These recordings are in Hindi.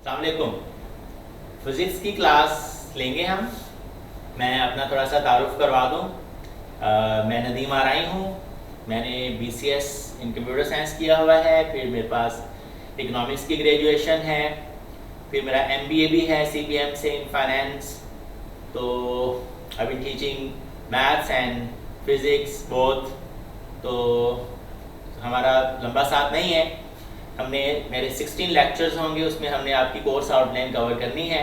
अस्सलाम वालेकुम। फिज़िक्स की क्लास लेंगे हम। मैं अपना थोड़ा सा तारुफ करवा दूँ। मैं नदीम आराई हूँ। मैंने BCS इन कंप्यूटर साइंस किया हुआ है, फिर मेरे पास इकोनॉमिक्स की ग्रेजुएशन है, फिर मेरा MBA भी है CPM से इन फाइनेंस। तो I been teaching maths and physics both. तो हमारा लंबा साथ नहीं है। हमने मेरे 16 लेक्चर्स होंगे, उसमें हमने आपकी कोर्स आउटलाइन कवर करनी है।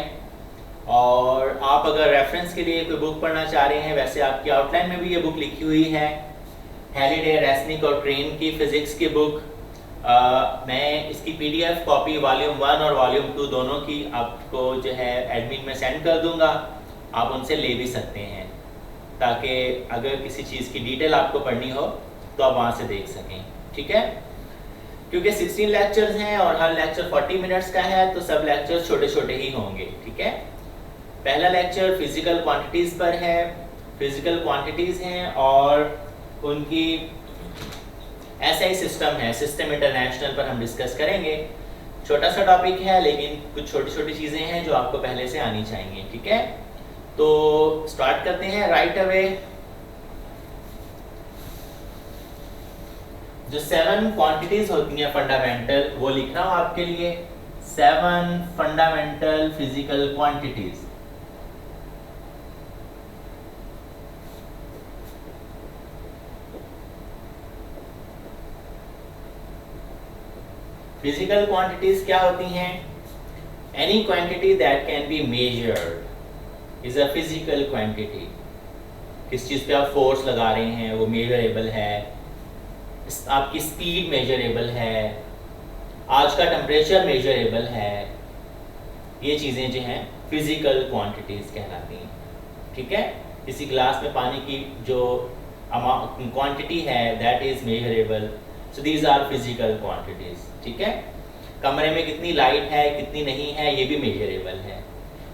और आप अगर रेफरेंस के लिए कोई बुक पढ़ना चाह रहे हैं, वैसे आपकी आउटलाइन में भी ये बुक लिखी हुई है, हैलिडे, रेसनिक और ट्रेन की फ़िज़िक्स की बुक। मैं इसकी PDF कॉपी वॉल्यूम 1 और वॉल्यूम 2 दोनों की आपको जो है एडमिन में सेंड कर दूंगा। आप उनसे ले भी सकते हैं, ताकि अगर किसी चीज़ की डिटेल आपको पढ़नी हो तो आप वहाँ से देख सकें। ठीक है, क्योंकि 16 लेक्चर्स हैं और हर लेक्चर 40 मिनट्स का है, तो सब लेक्चर्स छोटे छोटे ही होंगे। ठीक है, पहला लेक्चर फिजिकल क्वांटिटीज़ पर है। फिजिकल क्वांटिटीज़ हैं और उनकी SI सिस्टम है, सिस्टम इंटरनेशनल पर हम डिस्कस करेंगे। छोटा सा टॉपिक है, लेकिन कुछ छोटी छोटी चीज़ें हैं जो आपको पहले से आनी चाहिए। ठीक है, तो स्टार्ट करते हैं राइट अवे। जो 7 क्वांटिटीज होती हैं फंडामेंटल, वो लिख रहा हूं आपके लिए। 7 fundamental physical quantities. Physical quantities क्या होती हैं? Any quantity that can be measured is a physical quantity. किस चीज़ पे आप फोर्स लगा रहे हैं वो मेजरेबल है, आपकी स्पीड मेजरेबल है, आज का टेम्परेचर मेजरेबल है। ये चीज़ें जो हैं फिजिकल क्वांटिटीज़ कहलाती हैं। ठीक है, किसी ग्लास में पानी की जो क्वांटिटी है that is measurable, so these are physical quantities. ठीक है, कमरे में कितनी लाइट है, कितनी नहीं है, ये भी मेजरेबल है।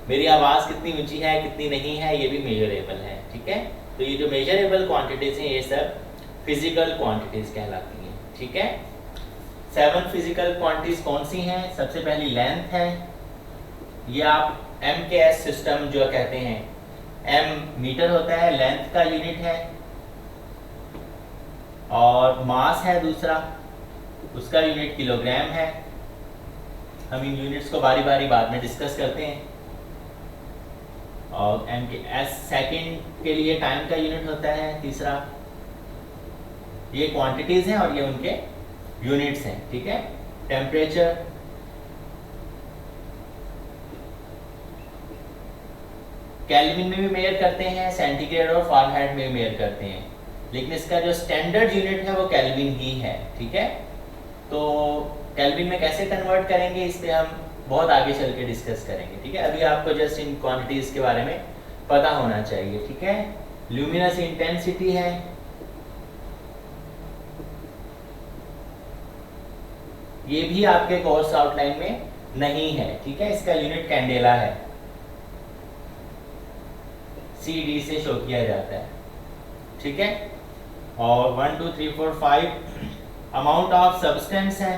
मेरी आवाज़ कितनी ऊंची है, कितनी नहीं है, ये भी मेजरेबल है। ठीक है, तो ये जो मेजरेबल क्वांटिटीज़ हैं ये सब फिजिकल क्वांटिटीज़ कहलाती हैं। ठीक है, 7 फिजिकल क्वांटिटीज़ कौन सी हैं? सबसे पहली लेंथ है। ये आप MKS सिस्टम जो कहते हैं, M मीटर होता है, लेंथ का यूनिट है। और मास है दूसरा, उसका यूनिट किलोग्राम है। हम इन यूनिट्स को बारी बारी बाद में डिस्कस करते हैं। और MKS सेकंड के लिए टाइम का यूनिट होता है तीसरा। ये क्वांटिटीज हैं और ये उनके यूनिट्स हैं। ठीक है, टेम्परेचर, केल्विन में भी मेजर करते हैं, सेंटीग्रेड और फ़ारेनहाइट में भी मेजर करते हैं, लेकिन इसका जो स्टैंडर्ड यूनिट है वो केल्विन ही है। ठीक है, तो केल्विन में कैसे कन्वर्ट करेंगे इस पे हम बहुत आगे चल के डिस्कस करेंगे। ठीक है, अभी आपको जस्ट इन क्वांटिटीज के बारे में पता होना चाहिए। ठीक है, ल्यूमिनस इंटेंसिटी है, ये भी आपके कोर्स आउटलाइन में नहीं है। ठीक है, इसका यूनिट कैंडेला है, CD से शो किया जाता है। ठीक है, और 1 2 3 4 5 अमाउंट ऑफ सब्सटेंस है,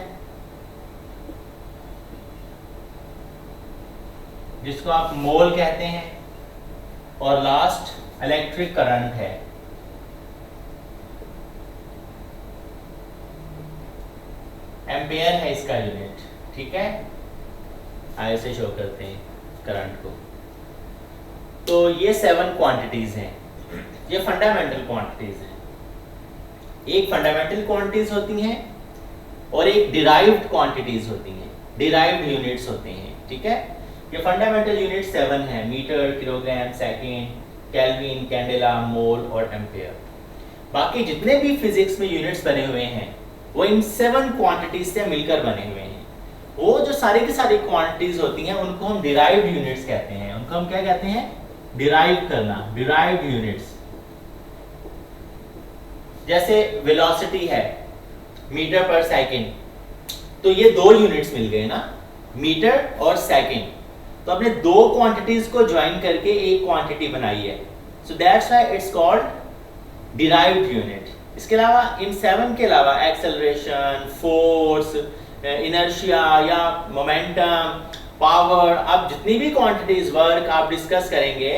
जिसको आप मोल कहते हैं। और लास्ट इलेक्ट्रिक करंट है। एम्पेयर है इसका यूनिट। ठीक है, ऐसे शो करते हैं करंट को। तो ये 7 क्वांटिटीज हैं, ये फंडामेंटल क्वांटिटीज हैं। एक फंडामेंटल क्वांटिटीज होती हैं और एक डिराइव्ड क्वांटिटीज होती हैं, डिराइव्ड यूनिट्स होते हैं। ठीक है, ये फंडामेंटल यूनिट 7 है, metre, kilogram, second, kelvin, candela, mole और एम्पेयर। बाकी जितने भी फिजिक्स में यूनिट्स बने हुए हैं वो इन 7 क्वांटिटीज से मिलकर बने हुए हैं। वो जो सारी की सारी क्वांटिटीज होती हैं उनको हम डिराइव्ड यूनिट्स कहते हैं। उनको हम क्या कहते हैं? डिराइव करना, डिराइव्ड यूनिट्स। जैसे वेलोसिटी है मीटर पर सेकंड, तो ये 2 यूनिट्स मिल गए ना, मीटर और सेकंड। तो आपने 2 क्वांटिटीज को ज्वाइन करके एक क्वांटिटी बनाई है, so that's why it's called derived unit. इसके अलावा इन 7 के अलावा एक्सेलरेशन, फोर्स, इनर्शिया या मोमेंटम पावर, अब जितनी भी क्वांटिटीज वर्क आप डिस्कस करेंगे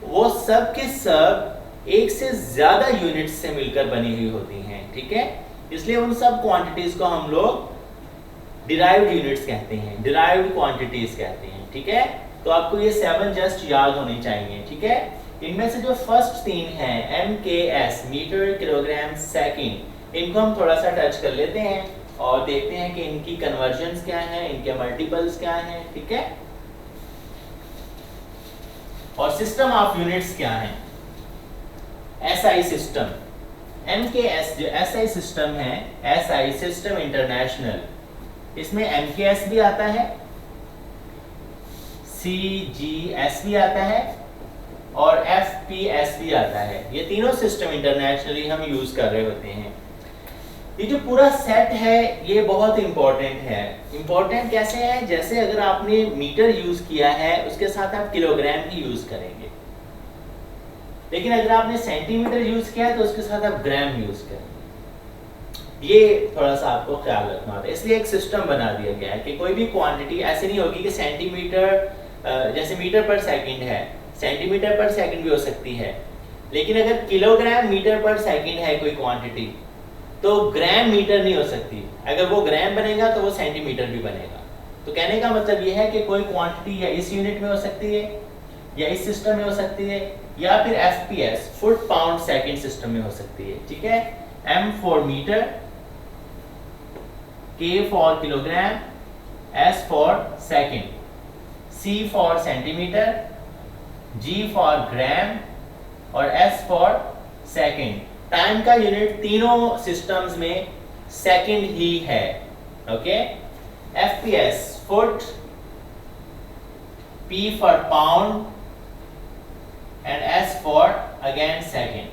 वो सब के सब एक से ज्यादा यूनिट्स से मिलकर बनी हुई होती हैं, ठीक है। इसलिए उन सब क्वांटिटीज को हम लोग डिराइव्ड यूनिट्स कहते हैं, डिराइव्ड क्वांटिटीज कहते हैं, ठीक है। तो आपको ये 7 जस्ट याद होनी चाहिए, ठीक है। इनमें से जो फर्स्ट 3 हैं MKS मीटर किलोग्राम सेकंड, इनको हम थोड़ा सा टच कर लेते हैं और देखते हैं कि इनकी कन्वर्जन्स क्या हैं, इनके मल्टीपल्स क्या हैं, ठीक है। और सिस्टम ऑफ यूनिट्स क्या हैं। SI सिस्टम, MKS जो SI सिस्टम है, SI सिस्टम इंटरनेशनल, इसमें MKS भी आता है, CGS भी आता है और FPS भी आता है। ये तीनों सिस्टम इंटरनेशनली हम यूज कर रहे होते हैं। ये जो पूरा सेट है ये बहुत इंपॉर्टेंट है। इंपॉर्टेंट कैसे है, जैसे अगर आपने मीटर यूज किया है उसके साथ आप किलोग्राम ही यूज करेंगे, लेकिन अगर आपने सेंटीमीटर यूज किया है तो उसके साथ आप ग्राम यूज करेंगे। ये थोड़ा सा आपको ख्याल रखना होता है। इसलिए एक सिस्टम बना दिया गया है कि कोई भी क्वांटिटी ऐसे नहीं होगी कि सेंटीमीटर, जैसे मीटर पर सेकंड है, सेंटीमीटर पर सेकंड भी हो सकती है, लेकिन अगर किलोग्राम मीटर पर सेकंड है कोई क्वांटिटी तो ग्राम मीटर नहीं हो सकती। अगर वो ग्राम बनेगा तो वो सेंटीमीटर भी बनेगा। तो कहने का मतलब ये है कि कोई क्वांटिटी या इस यूनिट में हो सकती है या इस सिस्टम में हो सकती है या फिर FPS foot pound second system में हो सकती है, ठीक है। M for metre, K for kilogram, S for second, C for centimetre, G for gram और S फॉर सेकंड। टाइम का यूनिट तीनों सिस्टम्स में सेकंड ही है, okay. FPS foot, P for pound and S for again second.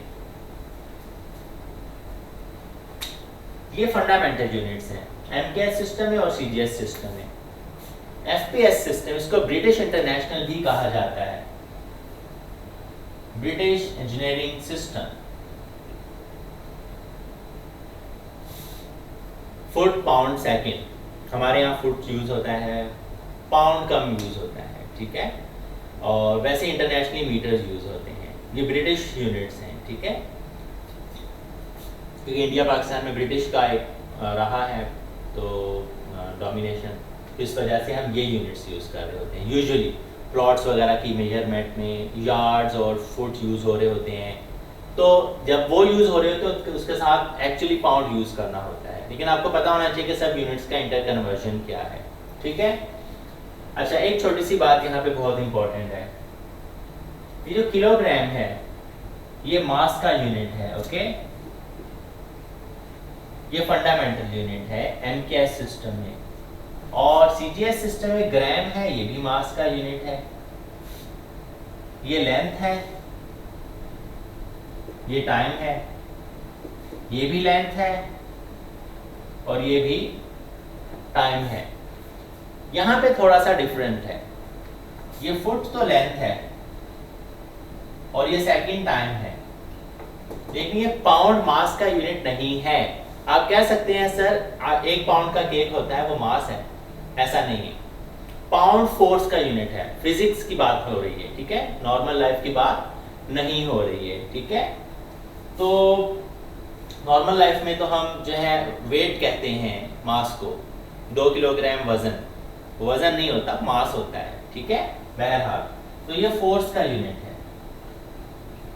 ये फंडामेंटल यूनिट्स हैं MKS सिस्टम में और CGS सिस्टम में। FPS सिस्टम, इसको ब्रिटिश इंटरनेशनल भी कहा जाता है, British engineering system. Foot pound second, हमारे यहाँ फुट यूज होता है, पाउंड कम यूज होता है, ठीक है। और वैसे इंटरनेशनली मीटर्स यूज होते हैं। ये ब्रिटिश यूनिट्स हैं, ठीक है, क्योंकि इंडिया पाकिस्तान में ब्रिटिश का एक रहा है तो डोमिनेशन, इस वजह से हम ये यूनिट्स यूज कर रहे होते हैं। यूजुअली प्लॉट्स वगैरह की मेजरमेंट में यार्ड्स और फुट यूज हो रहे होते हैं, तो जब वो यूज हो रहे होते हैं तो उसके साथ एक्चुअली पाउंड यूज करना होता है। लेकिन आपको पता होना चाहिए कि सब यूनिट्स का इंटर कन्वर्जन क्या है, ठीक है। अच्छा, एक छोटी सी बात यहाँ पे बहुत इंपॉर्टेंट है। ये जो किलोग्राम है ये मास का यूनिट है, ओके। ये फंडामेंटल यूनिट है MKS सिस्टम में, और CGS सिस्टम में ग्राम है, ये भी मास का यूनिट है। ये लेंथ है, ये टाइम है, ये भी लेंथ है और ये भी टाइम है। यहां पे थोड़ा सा डिफरेंट है, ये फुट तो लेंथ है और ये सेकंड टाइम है, लेकिन ये पाउंड मास का यूनिट नहीं है। आप कह सकते हैं सर 1 पाउंड का केक होता है वो मास है, ऐसा नहीं है। पाउंड फोर्स का यूनिट है, फिजिक्स की बात हो रही है, ठीक है, नॉर्मल लाइफ की बात नहीं हो रही है, ठीक है। तो नॉर्मल लाइफ में तो हम जो है वेट कहते हैं मास को, 2 किलोग्राम वजन, वजन नहीं होता, मास होता है, ठीक है। बहरहाल तो ये फोर्स का यूनिट है।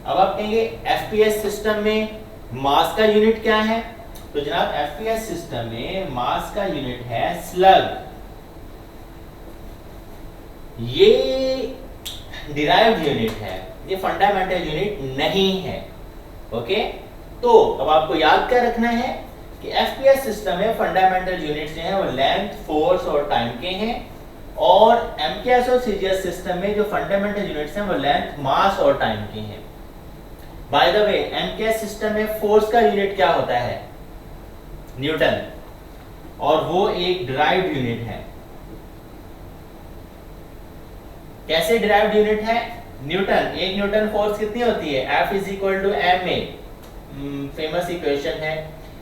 अब आप कहेंगे FPS सिस्टम में मास का यूनिट क्या है, तो जनाब FPS सिस्टम में मास का यूनिट है स्लग। ये डिराइव्ड यूनिट है, ये फंडामेंटल यूनिट नहीं है, ओके। तो अब आपको याद क्या रखना है कि FPS सिस्टम में फंडामेंटल यूनिट्स जो हैं वो लेंथ, फोर्स और टाइम के हैं, और MKS और CGS सिस्टम में जो फंडामेंटल यूनिट्स हैं वो लेंथ, मास और टाइम के हैं। By the way MKS system में फोर्स का यूनिट क्या होता है, न्यूटन, और वो एक डिराइव्ड यूनिट है। कैसे डिराइव्ड यूनिट है, न्यूटन, 1 न्यूटन फोर्स कितनी होती है, F = ma, फेमस इक्वेशन है।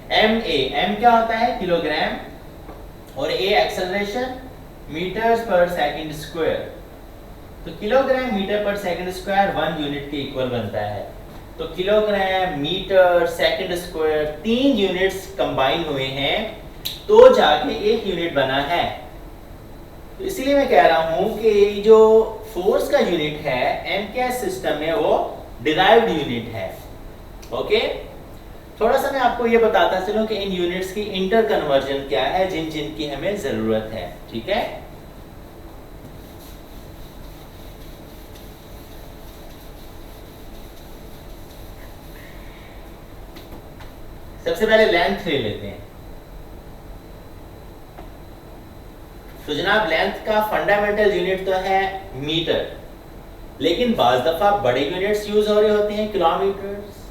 ma, m क्या होता है, किलोग्राम, और a acceleration metres per second square. तो kilogram metre per second square 1 unit के इक्वल बनता है। तो kilogram metre second square 3 units combine हुए हैं तो जाके 1 यूनिट बना है। तो इसीलिए मैं कह रहा हूं कि जो फोर्स का यूनिट है एमकेएस सिस्टम में वो डिराइव्ड यूनिट है। ओके, थोड़ा सा मैं आपको ये बताता चलूं कि इन यूनिट्स की इंटर कन्वर्जन क्या है जिन जिन की हमें जरूरत है। ठीक है, सबसे पहले लेंथ ले लेते हैं। तो जनाब लेंथ का फंडामेंटल यूनिट तो है मीटर, लेकिन बाज दफा बड़े यूनिट्स यूज हो रहे होते हैं किलोमीटर्स,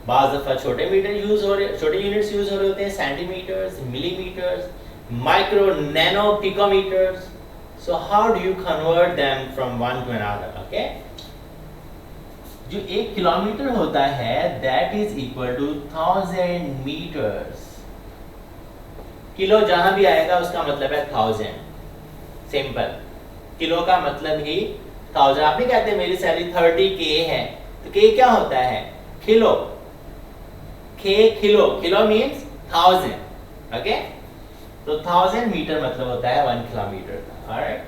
बाज दफा छोटे यूनिट्स यूज हो रहे होते हैं centimetres, millimetres, micro, nano, picometres. So how do you convert them from one to another? Okay, जो 1 किलोमीटर होता है that is equal to 1000 metres. Kilo जहां भी आएगा उसका मतलब है 1000, सिंपल। किलो का मतलब ही 1000। आप नहीं कहते मेरी सैलरी 30K है, तो K क्या होता है? किलो। Kilo means 1000। ओके, तो 1000 मीटर मतलब होता है 1 किलोमीटर का। ऑलराइट,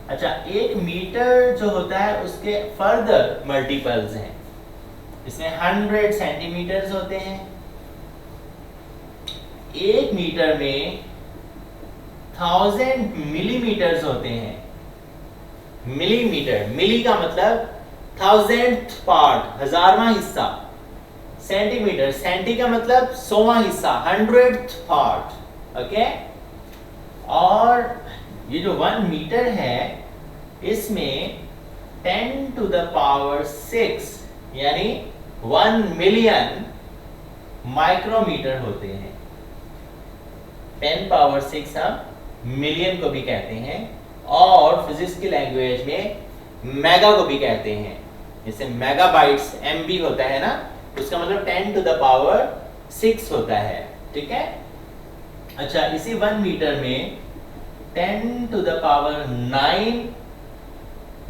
अच्छा 1 मीटर जो होता है उसके फर्दर मल्टीपल्स हैं। इसमें 100 सेंटीमीटर्स होते हैं। 1 मीटर में 1000 मिलीमीटर्स होते हैं। मिलीमीटर, मिली का मतलब 1000th पार्ट, 1000वां हिस्सा। सेंटीमीटर, सेंटी का मतलब 100वां हिस्सा, 100th पार्ट। ओके, और ये जो 1 मीटर है इसमें 10 to the power 6 यानी 1 मिलियन माइक्रोमीटर होते हैं। 10 पावर 6 हम मिलियन को भी कहते हैं और फिजिक्स की लैंग्वेज में मेगा को भी कहते हैं। जैसे मेगाबाइट्स एमबी होता है ना, उसका मतलब 10 to the power 6 होता है। ठीक है, अच्छा इसी 1 मीटर में 10 to the power 9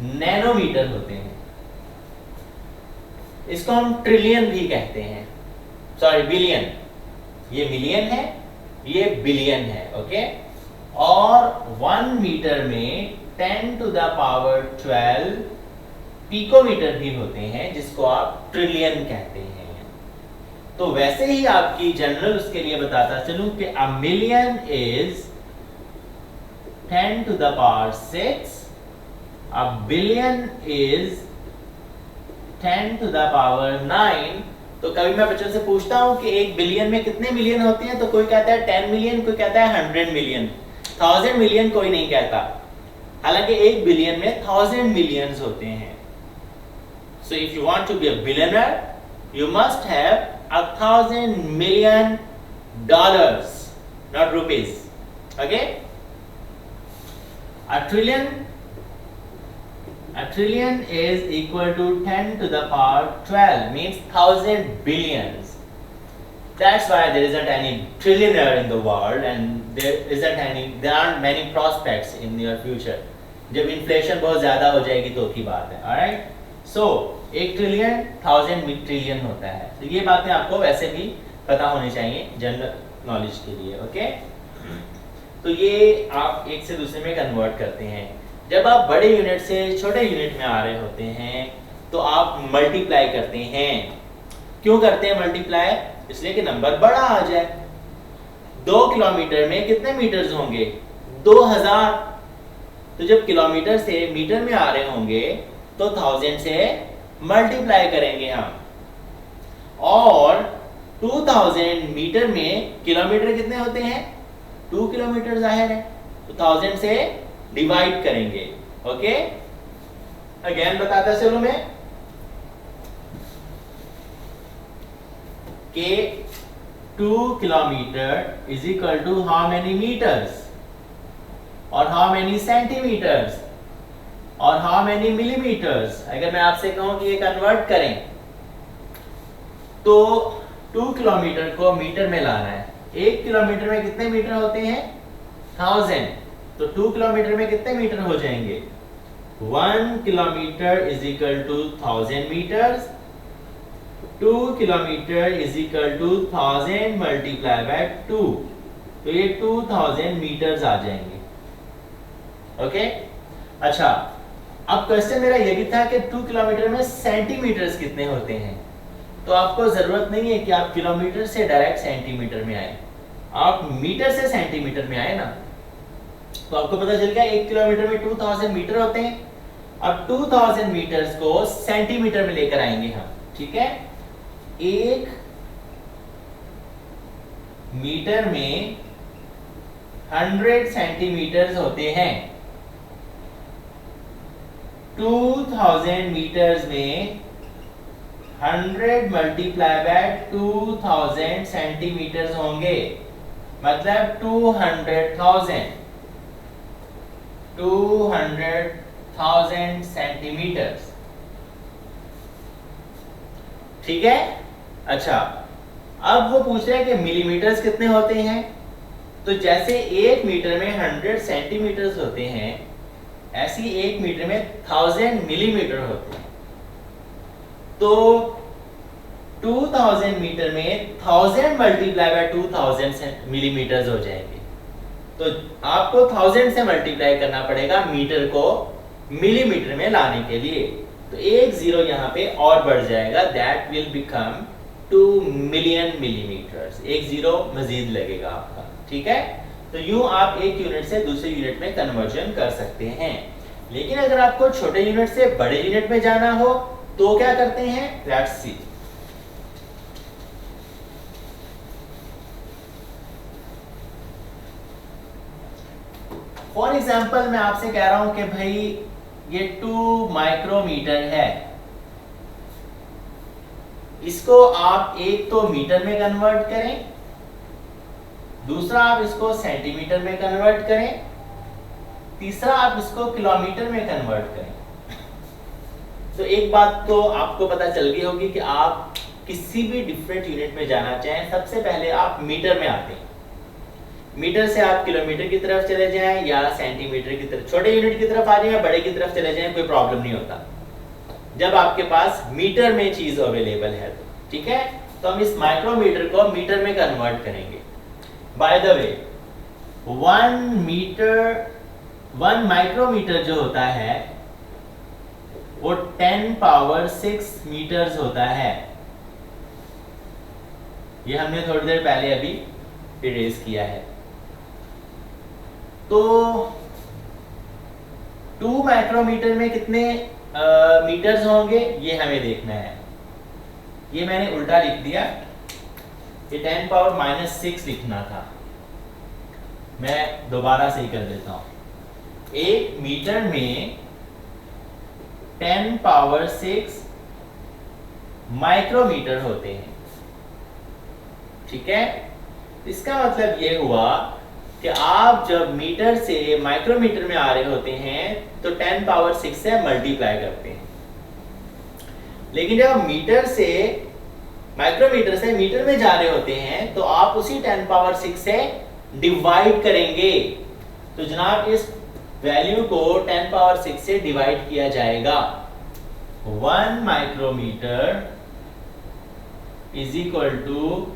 नैनोमीटर होते हैं। इसको हम ट्रिलियन भी कहते हैं, सॉरी बिलियन। ये मिलियन है, ये बिलियन है। ओके, और 1 मीटर में 10 to the power 12 पिकोमीटर भी होते हैं जिसको आप ट्रिलियन कहते हैं। तो वैसे ही आपकी जनरल उसके लिए बताता चलूं कि a million is 10 to the power 6, a billion is 10 to the power 9। तो कभी मैं बच्चों से पूछता हूं कि 1 बिलियन में कितने मिलियन होते हैं, तो कोई कहता है 10 मिलियन, कोई कहता है 100 मिलियन, 1000 मिलियन कोई नहीं कहता। हालांकि 1 बिलियन में 1000 मिलियंस होते हैं। So if you want to be a billionaire you must have 1000 million dollars, not rupees. Okay, A trillion is equal to 10 to the power 12, means 1000 billions. That's why there isn't any trillionaire in the world and there aren't many prospects in your future. जब इन्फ्लेशन बहुत ज्यादा हो जाएगी तो की बात है। ऑलराइट, सो 1 ट्रिलियन 1000 ट्रिलियन होता है। तो ये बातें आपको वैसे भी पता होनी चाहिए जनरल नॉलेज के लिए। ओके, तो ये आप एक से दूसरे में कन्वर्ट करते हैं। जब आप बड़े यूनिट से छोटे यूनिट में आ रहे होते हैं तो आप मल्टीप्लाई करते हैं। क्यों करते हैं मल्टीप्लाई? इसलिए कि नंबर बड़ा आ जाए। 2 किलोमीटर में कितने मीटर्स होंगे? 2000। तो जब किलोमीटर से मीटर में आ रहे होंगे तो 1000 से मल्टीप्लाई करेंगे हम। और 2000 मीटर में किलोमीटर कितने होते हैं? 2 किलोमीटर जाहिर है, तो 1000 से डिवाइड करेंगे। ओके, अगेन बताता चलो मैं कि 2 kilometre is equal to how many metres और हाउ मेनी सेंटीमीटर्स और हाउ मेनी मिलीमीटर्स। अगर मैं आपसे कहूं कि ये कन्वर्ट करें तो 2 किलोमीटर को मीटर में लाना है। 1 किलोमीटर में कितने मीटर होते हैं? 1000। तो 2 किलोमीटर में कितने मीटर हो जाएंगे? 1 kilometre is equal to 1000 metres. 2 kilometre is equal to 1000 multiply by 2, तो ये 2000 मीटर्स आ जाएंगे। ओके अच्छा, अब क्वेश्चन मेरा ये भी था कि 2 किलोमीटर में सेंटीमीटर्स कितने होते हैं। तो आपको जरूरत नहीं है कि आप किलोमीटर से डायरेक्ट सेंटीमीटर में आए, आप मीटर से सेंटीमीटर में आए ना, तो आपको पता चल गया 1 किलोमीटर में 2000 मीटर होते हैं। अब 2000 मीटर्स को सेंटीमीटर में लेकर आएंगे हम, ठीक है। 1 मीटर में 100 सेंटीमीटर्स होते हैं। 2000 मीटर्स में 100 मल्टीप्लाई बाय 2000 सेंटीमीटर्स होंगे, मतलब 200,000 सेंटीमीटर्स, ठीक है। अच्छा, अब वो पूछ रहे हैं कि मिलीमीटर्स कितने होते हैं। तो जैसे 1 मीटर में 100 सेंटीमीटर्स होते हैं, ऐसे ही 1 मीटर में 1000 मिलीमीटर होते हैं। तो 2000 मीटर में 1000 मल्टीप्लाई बाय 2000 मिलीमीटर्स हो जाएंगे। तो आपको 1000 से मल्टीप्लाई करना पड़ेगा मीटर को मिलीमीटर में लाने के लिए। तो एक जीरो यहाँ पे और बढ़ जाएगा, that will become 2 million millimetres. एक जीरो मजीद लगेगा आपका, ठीक है। तो यूं आप एक यूनिट से दूसरे यूनिट में कन्वर्जन कर सकते हैं। लेकिन अगर आपको छोटे यूनिट से बड़े यूनिट में जाना हो तो क्या करते हैं, लेट्स सी। फॉर एग्जाम्पल मैं आपसे कह रहा हूं कि भाई ये 2 माइक्रोमीटर है, इसको आप एक तो मीटर में कन्वर्ट करें, दूसरा आप इसको सेंटीमीटर में कन्वर्ट करें, तीसरा आप इसको किलोमीटर में कन्वर्ट करें। तो एक बात तो आपको पता चल गई होगी कि आप किसी भी डिफरेंट यूनिट में जाना चाहें, सबसे पहले आप मीटर में आते हैं। मीटर से आप किलोमीटर की तरफ चले जाएं या सेंटीमीटर की तरफ, छोटे यूनिट की तरफ आ जाएं या बड़े की तरफ चले जाएं, कोई प्रॉब्लम नहीं होता जब आपके पास मीटर में चीज अवेलेबल है तो, ठीक है। तो हम इस माइक्रोमीटर को मीटर में कन्वर्ट करेंगे। बाय द वे 1 माइक्रोमीटर जो होता है वो 10 पावर 6 मीटर्स होता है। ये हमने थोड़ी देर पहले अभी इरेज किया है। तो 2 माइक्रोमीटर में कितने मीटर्स होंगे ये हमें देखना है। ये मैंने उल्टा लिख दिया, ये 10 पावर -6 लिखना था, मैं दोबारा सही कर देता हूं। 1 मीटर में 10 पावर 6 माइक्रोमीटर होते हैं, ठीक है। इसका मतलब ये हुआ कि आप जब मीटर से माइक्रोमीटर में आ रहे होते हैं तो 10 पावर 6 से मल्टीप्लाई करते हैं, लेकिन जब मीटर से माइक्रोमीटर से मीटर में जा रहे होते हैं तो आप उसी 10 पावर 6 से डिवाइड करेंगे। तो जनाब इस वैल्यू को 10 पावर 6 से डिवाइड किया जाएगा। 1 micrometre is equal to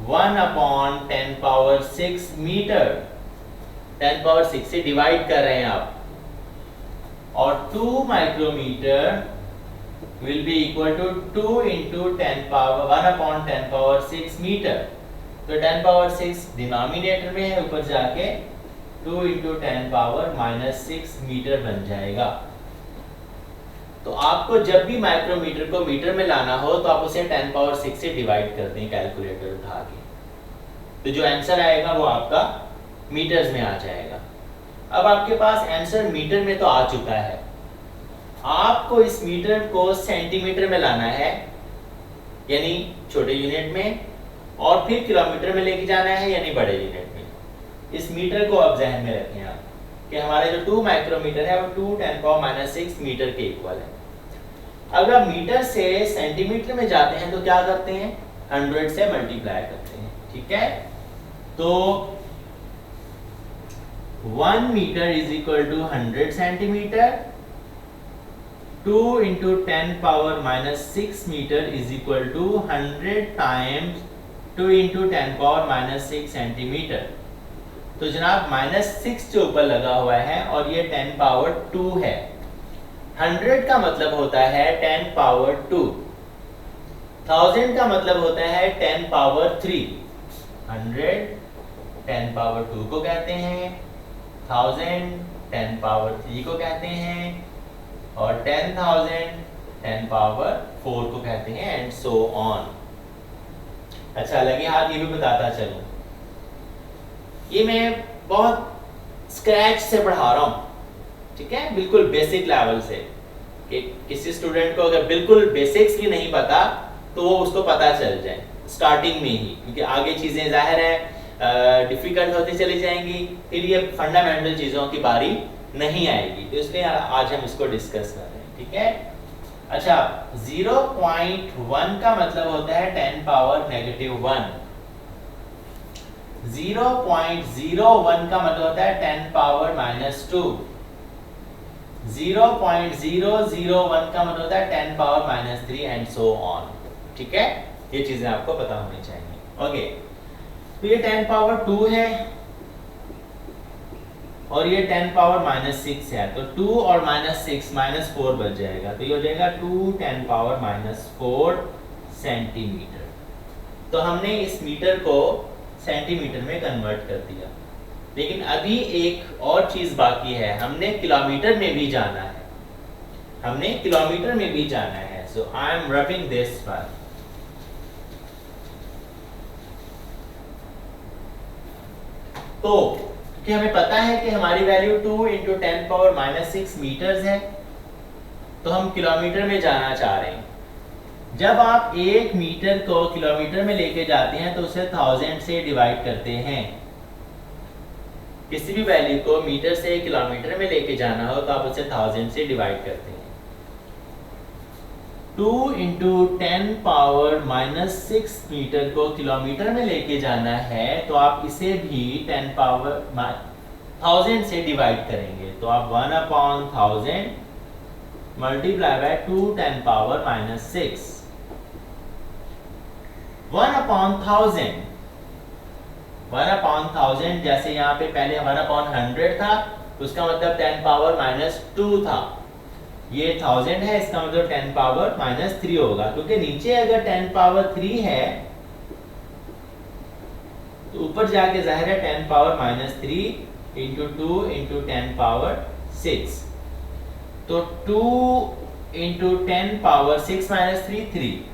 1/10 power 6 metre. 10 power 6 से डिवाइड कर रहे हैं आप, और 2 micrometre will be equal to 2 into 10 power 1/10 power 6 metre. तो 10 पावर 6 डिनोमिनेटर में है, ऊपर जाके 2 into 10 पावर -6 मीटर बन जाएगा। तो आपको जब भी माइक्रोमीटर को मीटर में लाना हो तो आप उसे 10 पावर 6 से डिवाइड कर दें कैलकुलेटर उठा के, तो जो आंसर आएगा वो आपका मीटर्स में आ जाएगा। अब आपके पास आंसर मीटर में तो आ चुका है, आपको इस मीटर को सेंटीमीटर में लाना है, यानी छोटे यूनिट में, और फिर किलोमीटर में लेके जाना है, यानी बड़े यूनिट में। इस मीटर को अब जहन में रखें आप कि हमारे जो 2 माइक्रोमीटर है वो 2 10 पावर -6 मीटर के इक्वल है। अगर आप मीटर से सेंटीमीटर में जाते हैं तो क्या करते हैं, 100 से मल्टीप्लाई करते हैं, ठीक है। तो 1 metre is equal to 100 centimetre, 2 into 10 power minus 6 metre is equal to 100 times 2 into 10 power minus 6 centimetre. तो जनाब माइनस 6 जो ऊपर लगा हुआ है और ये 10 पावर 2 है। 100 का मतलब होता है 10 पावर 2, 1000 का मतलब होता है 10 पावर 3। 100 10 पावर 2 को कहते हैं, 1000 10 पावर 3 को कहते हैं, और 10,000 10 पावर 4 को कहते हैं, एंड सो ऑन। अच्छा लगे हाथ ये भी बताता चलूं, ये मैं बहुत स्क्रैच से पढ़ा रहा हूं, ठीक है, बिल्कुल बेसिक लेवल से, कि किसी स्टूडेंट को अगर बिल्कुल बेसिक्स भी नहीं पता तो वो उसको पता चल जाए स्टार्टिंग में ही, क्योंकि आगे चीजें जाहिर है डिफिकल्ट होती चली जाएंगी, फिर ये फंडामेंटल चीजों की बारी नहीं आएगी। तो इसलिए आज हम इसको डिस्कस कर रहे हैं, ठीक है। अच्छा, 0.1 का मतलब होता है 10 पावर नेगेटिव 1। 0.01 का मतलब होता है 10 पावर माइनस 2। 0.001 का मतलब होता है 10 power minus 3, and so on, ठीक है। ये चीजें आपको पता होनी चाहिए। ओके, तो ये 10 पावर 2 है और ये 10 पावर माइनस 6 है, तो 2 और माइनस 6 माइनस 4 बच जाएगा, तो ये हो जाएगा 2 10 पावर माइनस 4 सेंटीमीटर। तो हमने इस मीटर को सेंटीमीटर में कन्वर्ट कर दिया, लेकिन अभी एक और चीज बाकी है, हमने किलोमीटर में भी जाना है, हमने किलोमीटर में भी जाना है। So I am rubbing this one. तो कि हमें पता है कि हमारी value 2 into 10 power minus 6 metres है, तो हम किलोमीटर में जाना चाह रहे हैं। जब आप 1 मीटर को किलोमीटर में लेके जाते हैं तो उसे 1000 से डिवाइड करते हैं। किसी भी वैल्यू को मीटर से किलोमीटर में लेके जाना हो तो आप उसे 1000 से डिवाइड करते हैं। 2 इंटू 10 पावर माइनस 6 मीटर को किलोमीटर में लेके जाना है तो आप इसे भी 10 पावर 1000 से डिवाइड करेंगे, तो आप 1/1000 मल्टीप्लाई बाय 2 10 पावर माइनस 6। 1/1000 जैसे यहाँ पे पहले 1/100 था, उसका मतलब 10 पावर माइनस 2 था। ये 1000 है, इसका मतलब 10 पावर माइनस 3 होगा, क्योंकि नीचे अगर 10 पावर 3 है तो ऊपर जाके जाहिर है 10 power minus 3 into 2 into 10 power 6, तो 2 इंटू 10 पावर 6 माइनस 3 3,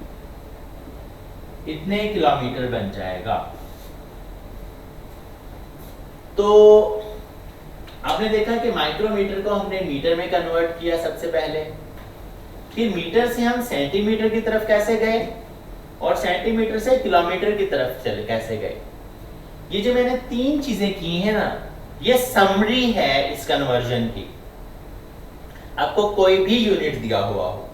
इतने किलोमीटर बन जाएगा। तो आपने देखा कि माइक्रोमीटर को हमने मीटर में कन्वर्ट किया सबसे पहले, फिर मीटर से हम सेंटीमीटर की तरफ कैसे गए और सेंटीमीटर से किलोमीटर की तरफ चले कैसे गए। ये जो मैंने 3 चीजें की हैं ना, ये समरी है इस कन्वर्जन की। आपको कोई भी यूनिट दिया हुआ हो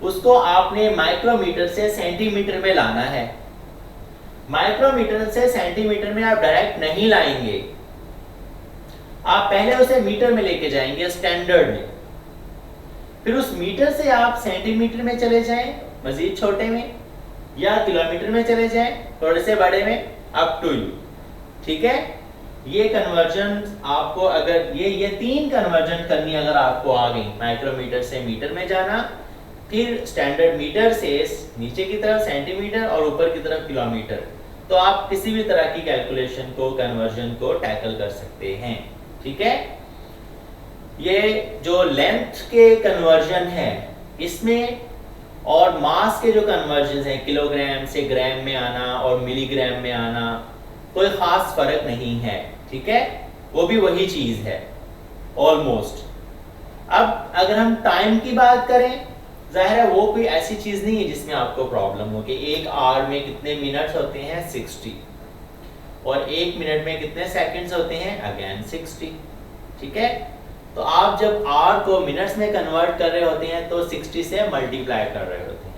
उसको आपने माइक्रोमीटर से सेंटीमीटर में लाना है। माइक्रोमीटर से सेंटीमीटर में आप डायरेक्ट नहीं लाएंगे, आप पहले उसे मीटर में लेके जाएंगे स्टैंडर्ड में, फिर उस मीटर से आप सेंटीमीटर में चले जाएं मजीद छोटे में, या किलोमीटर में चले जाएं थोड़े से बड़े में, अप टू यू, ठीक है। ये कन्वर्जन आपको अगर ये 3 कन्वर्जन करनी अगर आपको आ गई, माइक्रोमीटर से मीटर में जाना, फिर स्टैंडर्ड मीटर से नीचे की तरफ सेंटीमीटर और ऊपर की तरफ किलोमीटर, तो आप किसी भी तरह की कैलकुलेशन को कन्वर्जन को टैकल कर सकते हैं, ठीक है। ये जो लेंथ के कन्वर्जन है इसमें और मास के जो कन्वर्जन है, किलोग्राम से ग्राम में आना और मिलीग्राम में आना, कोई खास फर्क नहीं है, ठीक है, वो भी वही चीज है ऑलमोस्ट। अब अगर हम टाइम की बात करें, जाहिर है वो कोई ऐसी चीज नहीं है जिसमें आपको प्रॉब्लम हो कि 1 आवर में कितने मिनट्स होते हैं 60, और 1 मिनट में कितने सेकंड्स होते हैं अगेन 60, ठीक है। तो आप जब आवर को मिनट्स में कन्वर्ट कर रहे होते हैं तो 60 से मल्टीप्लाई कर रहे होते हैं,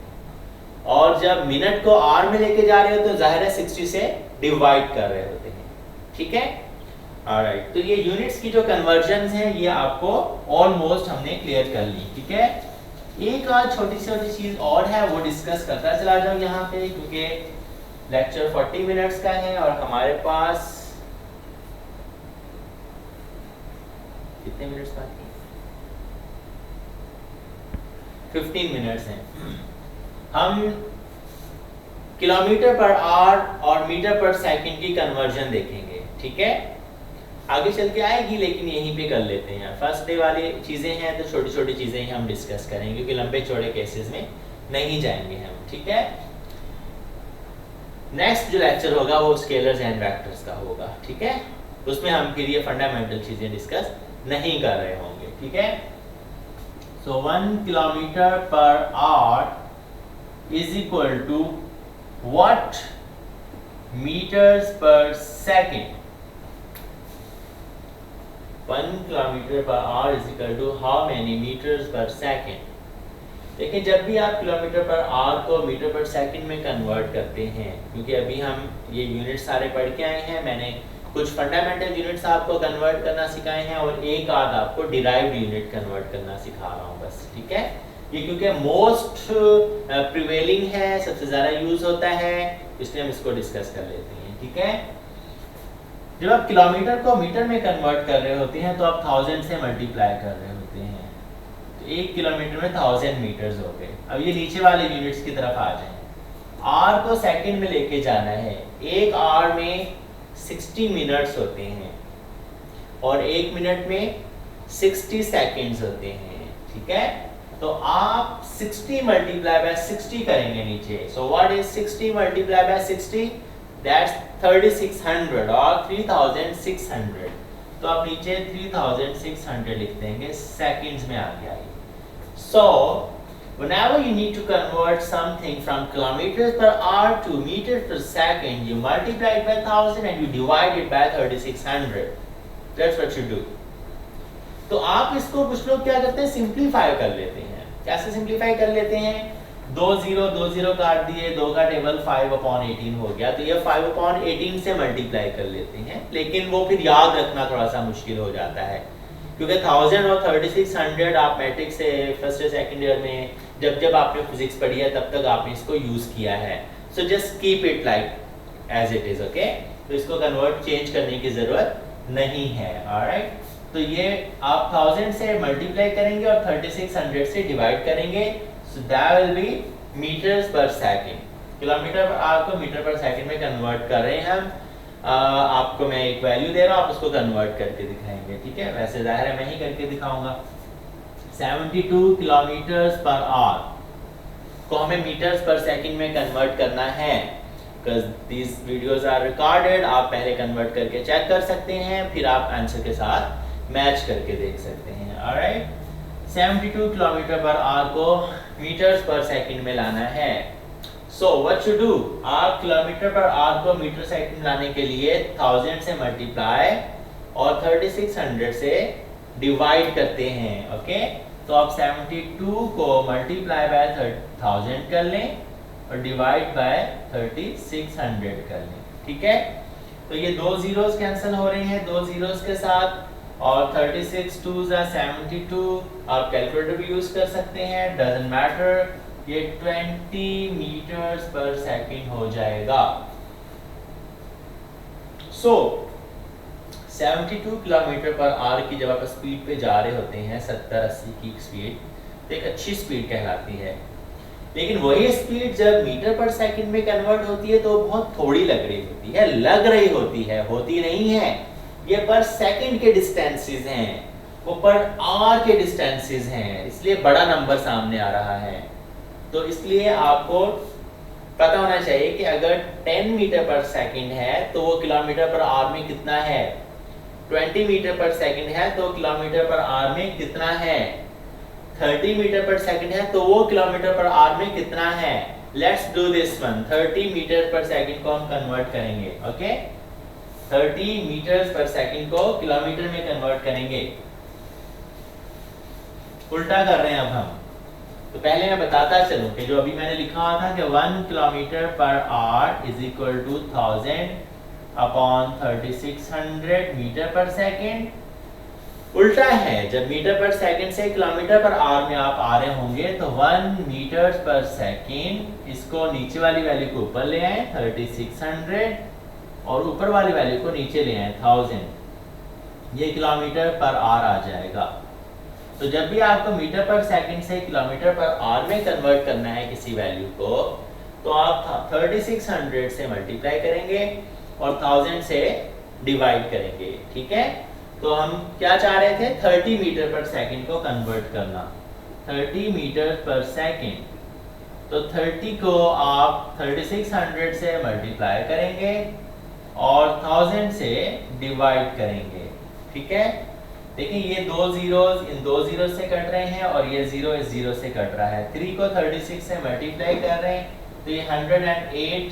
और जब मिनट को आवर में लेके जा रहे हो तो जाहिर है 60 से डिवाइड कर रहे होते हैं, ठीक है। ऑलराइट, तो ये यूनिट्स की जो कन्वर्जन है ये आपको ऑलमोस्ट हमने क्लियर कर ली, ठीक है। एक और छोटी छोटी चीज और है वो डिस्कस करता चला जाऊं यहाँ पे, क्योंकि लेक्चर 40 मिनट्स का है और हमारे पास कितने मिनट्स बाकी, 15 मिनट्स हैं। हम किलोमीटर पर आवर और मीटर पर सेकंड की कन्वर्जन देखेंगे, ठीक है। आगे चल के आएगी लेकिन यहीं पे कर लेते हैं। फर्स्ट डे वाली चीजें हैं तो छोटी छोटी चीजें ही हम डिस्कस करेंगे, क्योंकि लंबे चौड़े केसेस में नहीं जाएंगे हम, ठीक है। नेक्स्ट जो लेक्चर होगा वो स्केलर्स एंड वेक्टर्स का होगा, ठीक है। उसमें हम फिर ये फंडामेंटल चीजें डिस्कस नहीं कर रहे होंगे, ठीक है। So 1 kilometre per hour is equal to what metres per second. 1 kilometre per hour is equal to how many metres per second. देखिए जब भी आप किलोमीटर पर आवर को मीटर पर सेकंड में कन्वर्ट करते हैं, क्योंकि अभी हम ये यूनिट सारे पढ़ के आए हैं, मैंने कुछ फंडामेंटल यूनिट्स आपको कन्वर्ट करना सिखाए हैं और एक आध आपको डिराइव्ड यूनिट कन्वर्ट करना सिखा रहा हूँ बस, ठीक है। ये क्योंकि मोस्ट प्रिवेलिंग है, सबसे ज़्यादा यूज होता है, इसलिए हम इसको डिस्कस कर लेते हैं, ठीक है। जब आप किलोमीटर को मीटर में कन्वर्ट कर रहे होते हैं तो आप 1000 से मल्टीप्लाई कर रहे होते हैं, तो 1 किलोमीटर में 1000 मीटर्स हो गए। अब ये नीचे वाले यूनिट्स की तरफ आ जाएं। आर को सेकंड में लेके जाना है, एक आर में 60 मिनट्स होते हैं और 1 मिनट में 60 सेकंड्स होते हैं, ठीक है। तो आप 60 मल्टीप्लाई बाय 60 करेंगे नीचे। So what is 60 multiply by 60? That's 3600 और 3600। तो आप नीचे 3600 लिख देंगे, सेकंड्स में आ गया ये। So, whenever you need to convert something from kilometers per hour to meters per second, you multiply it by 1000 and you divide it by 3600. That's what you do. तो आप इसको कुछ लोग क्या करते हैं, सिंप्लीफाई कर लेते हैं। कैसे सिंप्लीफाई कर लेते हैं? 2 0 काट दिए, 2 का टेबल 5/18 हो गया, तो ये 5/18 से मल्टीप्लाई कर लेते हैं, लेकिन वो फिर याद रखना थोड़ा सा मुश्किल हो जाता है, क्योंकि 1000 और 3600 आप मैट्रिक से फर्स्ट या सेकंड ईयर में जब आपने फिजिक्स पढ़ी है तब तक आपने इसको यूज किया है। So just keep it like as it is, okay. तो इसको कन्वर्ट चेंज करने की जरूरत नहीं है, ऑलराइट। तो ये आप 1000 से मल्टीप्लाई करेंगे और 3600 से डिवाइड करेंगे, so that will be metres per second. Kilometre per hour को मीटर पर सेकंड में कन्वर्ट कर रहे हैं हम। आपको मैं एक वैल्यू दे रहा हूँ, आप उसको कन्वर्ट करके दिखाएंगे, ठीक है। वैसे जाहिर है मैं ही करके दिखाऊंगा। 72 किलोमीटर्स पर आवर को हमें मीटर्स पर सेकंड में कन्वर्ट करना है, because this videos are recorded. आप पहले कन्वर्ट करके चेक कर सकते हैं, फिर आप आंसर के साथ मैच करके देख सकते हैं, ऑलराइट। 72 किलोमीटर पर आवर को मीटर्स पर सेकंड में लाना है। So what you do? आप किलोमीटर पर आवर को मीटर सेकंड लाने के लिए 1000 से मल्टीप्लाई और 3600 से डिवाइड करते हैं, ओके। तो आप 72 को मल्टीप्लाई बाय 1000 कर लें और डिवाइड बाय 3600 कर लें, ठीक है। तो ये 2 जीरोस कैंसिल हो रहे हैं 2 जीरोस के साथ, और 36 2 72। आप कैलकुलेटर भी यूज कर सकते हैं, डजंट मैटर। ये 20 मीटर्स पर सेकंड हो जाएगा। सो 72 किलोमीटर पर आवर की जब आप स्पीड पे जा रहे होते हैं 70-80 की स्पीड, तो एक अच्छी स्पीड कहलाती है। लेकिन वही स्पीड जब मीटर पर सेकंड में कन्वर्ट होती है तो बहुत थोड़ी लग रही होती है, लग रही होती है, होती नहीं है। ये पर सेकंड के डिस्टेंसेस हैं, वो पर आवर के डिस्टेंसेस हैं, इसलिए बड़ा नंबर सामने आ रहा है। तो इसलिए आपको पता होना चाहिए कि अगर 10 मीटर पर सेकंड है तो वो किलोमीटर पर आवर में कितना है, 20 मीटर पर सेकंड है तो किलोमीटर पर आवर में कितना है, 30 मीटर पर सेकंड है तो वो किलोमीटर पर आवर में कितना है। Let's do this one. 30 metre per second को हम कन्वर्ट करेंगे, ओके। 30 मीटर्स पर सेकंड को किलोमीटर में कन्वर्ट करेंगे। उल्टा कर रहे हैं अब हम। तो पहले मैं बताता चलूं कि जो अभी मैंने लिखा हुआ था कि 1 kilometre per hour is equal to 1000 upon 3600 metre per second. उल्टा है, जब मीटर पर सेकेंड से किलोमीटर पर आवर में आप आ रहे होंगे तो 1 मीटर पर सेकेंड, इसको नीचे वाली वैल्यू को ऊपर ले आए 3600 और ऊपर वाली वैल्यू को नीचे ले आए 1000, ये किलोमीटर पर आवर आ जाएगा। तो जब भी आपको मीटर पर सेकंड से किलोमीटर पर आवर में कन्वर्ट करना है किसी वैल्यू को, तो आप 3600 से मल्टीप्लाई करेंगे और 1000 से डिवाइड करेंगे। ठीक है, तो हम क्या चाह रहे थे, 30 मीटर पर सेकंड को कन्वर्ट करना, 30 मीटर पर सेकंड। तो 30 को आप 3600 से मल्टीप्लाई करेंगे और 1000 से डिवाइड करेंगे। ठीक है, देखिए ये दो जीरोस इन दो जीरो से कट रहे हैं और ये जीरो इस जीरो से कट रहा है। 3 को 36 से मल्टीप्लाई कर रहे हैं तो ये 108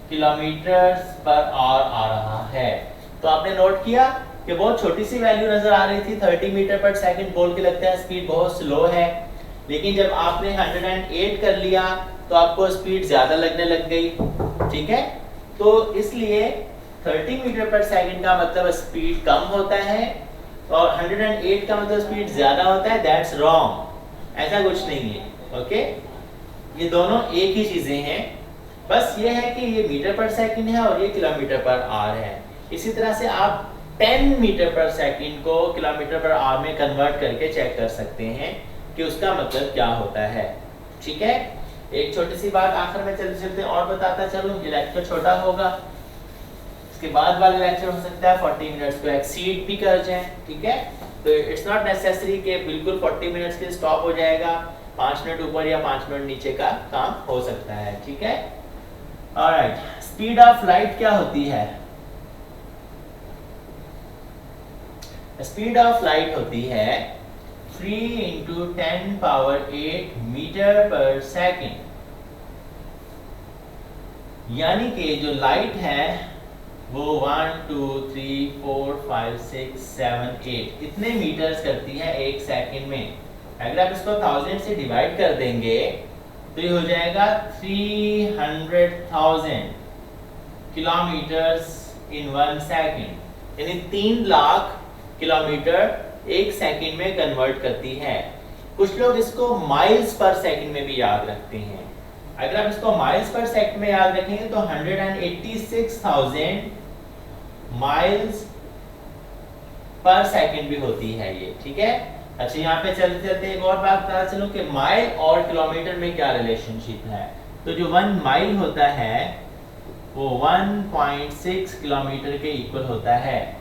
किलोमीटर पर आवर आ रहा है। तो आपने नोट किया कि बहुत छोटी सी वैल्यू नजर आ रही थी, 30 मीटर पर सेकंड, बोल के लगता है स्पीड बहुत स्लो है, लेकिन जब आपने 108 कर लिया तो आपको स्पीड ज्यादा लगने लग गई। ठीक है, तो इसलिए 30 मीटर पर सेकंड का मतलब स्पीड कम होता है और 108 का मतलब स्पीड ज्यादा होता है। दैट्स रॉन्ग, ऐसा कुछ नहीं है। ओके, ये दोनों एक ही चीजें हैं, बस ये है कि ये मीटर पर सेकंड है और ये किलोमीटर पर आवर है। इसी तरह से आप 10 मीटर पर सेकंड को किलोमीटर पर आवर में कन्वर्ट करके चेक कर सकते हैं कि उसका मतलब क्या होता है। ठीक है, एक छोटी सी बात आखिर में चलते चलते और बताता चलूं, ये लेक्चर छोटा होगा, इसके बाद वाला लेक्चर हो सकता है 40 मिनट्स को एक्सीड भी कर जाए। ठीक है, तो इट्स नॉट नेसेसरी कि बिल्कुल 40 मिनट्स के स्टॉप हो जाएगा, 5 मिनट ऊपर या 5 मिनट नीचे का काम हो सकता है। ठीक है, ऑलराइट, स्पीड ऑफ लाइट क्या होती है? स्पीड ऑफ लाइट होती है 3 × 10⁸ मीटर पर सेकेंड, यानी कि जो लाइट है वो 1 2 3 4 5 6 7 8 इतने मीटर्स करती है एक सेकंड में। अगर आप इसको 1000 से डिवाइड कर देंगे तो ये हो जाएगा 300,000 किलोमीटर्स इन 1 सेकंड, यानी 3 लाख किलोमीटर एक सेकंड में कन्वर्ट करती है। कुछ लोग इसको माइल्स पर सेकंड में भी याद रखते हैं। अगर आप इसको माइल्स पर सेकंड में याद रखेंगे तो 186,000 माइल्स पर सेकंड भी होती है ये। ठीक है, अच्छा यहाँ पे चलते चलते एक और बात बता चलूं कि माइल और किलोमीटर में क्या रिलेशनशिप है। तो जो 1 माइल होता है वो 1.6 किलोमीटर के इक्वल होता है।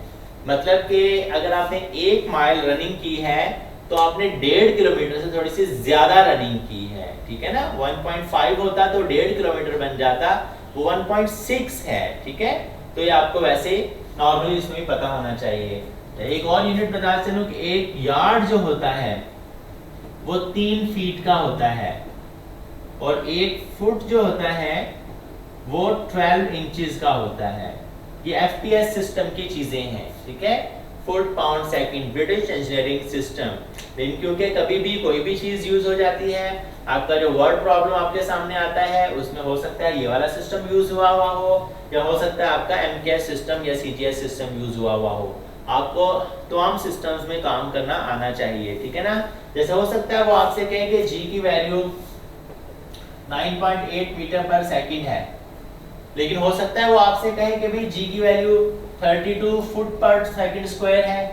मतलब कि अगर आपने 1 माइल रनिंग की है तो आपने 1.5 किलोमीटर से थोड़ी सी ज्यादा रनिंग की है। ठीक है ना, 1.5 होता तो 1.5 किलोमीटर बन जाता, वो 1.6 है। ठीक है, तो ये आपको वैसे नॉर्मली इसमें भी पता होना चाहिए। एक और यूनिट बता चलूं कि एक यार्ड जो होता है वो 3 फीट का होता है और एक फुट जो होता है वो 12 इंचेस का होता है। ये एफपीएस सिस्टम की चीजें हैं। ठीक है, foot pound second, British engineering system. लेकिन क्योंकि कभी भी कोई भी चीज यूज हो जाती है, आपका जो वर्ड प्रॉब्लम आपके सामने आता है उसमें हो सकता है ये वाला सिस्टम यूज हुआ हो या हो सकता है आपका एमकेएस सिस्टम या सीजीएस सिस्टम यूज हुआ हो। आपको तमाम सिस्टम्स में काम करना आना चाहिए। ठीक है ना, जैसे हो सकता है वो आपसे कहे कि जी की वैल्यू 9.8 मीटर पर सेकंड है, लेकिन हो सकता है वो आपसे कहे कि भाई जी की वैल्यू 32 फुट पर सेकंड स्क्वायर है,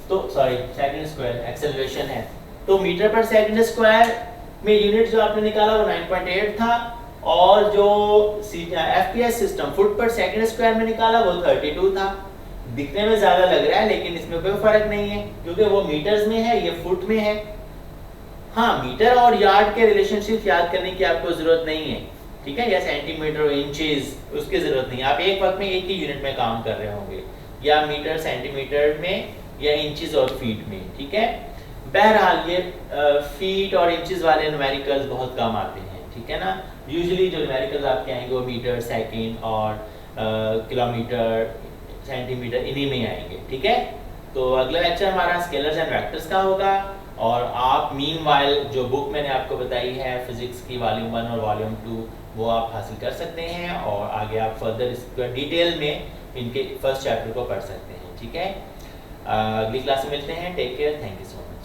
तो सॉरी सेकंड स्क्वायर एक्सेलरेशन है, तो मीटर पर सेकंड स्क्वायर में यूनिट जो आपने निकाला वो 9.8 था और जो एफपीएस सिस्टम फुट पर सेकंड स्क्वायर में निकाला वो 32 था। दिखने में ज्यादा लग रहा है लेकिन इसमें कोई फर्क नहीं है क्योंकि वो मीटर्स में है, ये फुट में है। हाँ, मीटर और यार्ड के रिलेशनशिप याद करने की आपको जरूरत नहीं है। ठीक है, या सेंटीमीटर और इंचेस, उसकी जरूरत नहीं है। आप एक वक्त में एक ही यूनिट में काम कर रहे होंगे, या मीटर सेंटीमीटर में या इंचेस और फीट में। ठीक है, बहरहाल ये फीट और इंचेस वाले न्यूमेरिकल्स बहुत कम आते हैं। ठीक है ना, यूजुअली जो न्यूमेरिकल्स आपके आएंगे वो मीटर, सेकंड और किलोमीटर, सेंटीमीटर, इन्हीं में आएंगे। ठीक है, तो अगला लेक्चर हमारा स्केलर्स एंड वेक्टर्स का होगा और आप मीनवाइल जो बुक मैंने आपको बताई है फिज़िक्स की वॉल्यूम 1 और वॉल्यूम 2 वो आप हासिल कर सकते हैं और आगे आप फर्दर इसका डिटेल में इनके फर्स्ट चैप्टर को पढ़ सकते हैं। ठीक है, अगली क्लास में मिलते हैं। Take care, thank you so much.